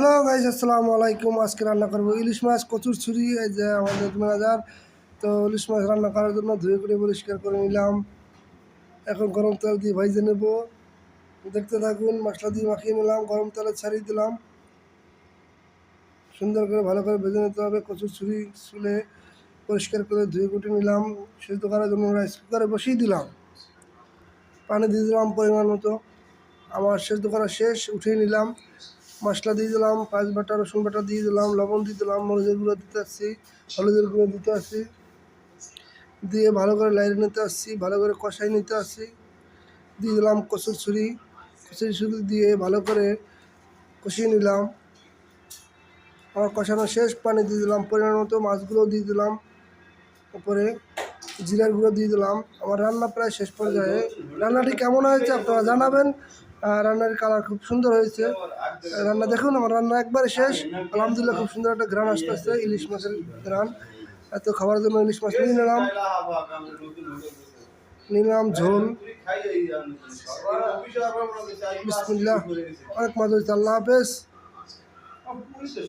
Hello guys, আসসালামু আলাইকুম। আজকে রান্না করবো ইলিশ মাছ কচুর ছুরি। এই যে আমাদের ম্যানেজার। তো ইলিশ মাছ রান্না করার জন্য ধুয়ে করে পরিষ্কার করে নিলাম। এখন গরম তেল দিয়ে ভাইজে নেব। দেখতে থাকুন। মশলা দিয়ে মাখিয়ে নিলাম, গরম তেলে ছাড়িয়ে দিলাম। সুন্দর করে ভালো করে ভেজে নিতে হবে। কচুর ছুরি চুলে পরিষ্কার করে ধুয়ে কুটে নিলাম। সেদ্ধ করার জন্য রাইস কুকারে বসিয়ে দিলাম। পানি দিয়ে দিলাম পরিমাণ মতো। আমার সেদ্ধ করা শেষ, উঠিয়ে নিলাম। মশলা দিয়ে দিলাম, পেঁয়াজ বাটা, রসুন বাটা দিয়ে দিলাম, লবণ দিয়ে দিলাম, মরিচের গুঁড়ো দিতে আসছি, হলুদের গুঁড়ো দিতে আসছি, দিয়ে ভালো করে লাইরে নিতে আসছি, ভালো করে কষাই নিতে আসছি। দিয়ে দিলাম কচুর ছুরি দিয়ে ভালো করে কষিয়ে নিলাম। আমার কষানো শেষ, পানি দিয়ে দিলাম পরিমাণ মতো, মাছগুলো দিয়ে দিলাম, উপরে জিরার গুঁড়ো দিয়ে দিলাম। আমার রান্না প্রায় শেষ পর্যায়ে। রান্নাটি কেমন হয়েছে আপনারা জানাবেন। রান্নার কালার খুব সুন্দর হয়েছে। রান্না দেখুন, আমার রান্না একবারে শেষ। আলহামদুলিল্লাহ, খুব সুন্দর একটা ঘ্রাণ আসতেছে, ইলিশ মাছের ঘ্রাণ। এত খাবার জন্য ইলিশ মাছ নিয়ে নিলাম ঝোল। বিসমিল্লাহ, অনেক মজা হয়েছে। আল্লাহ হাফেজ।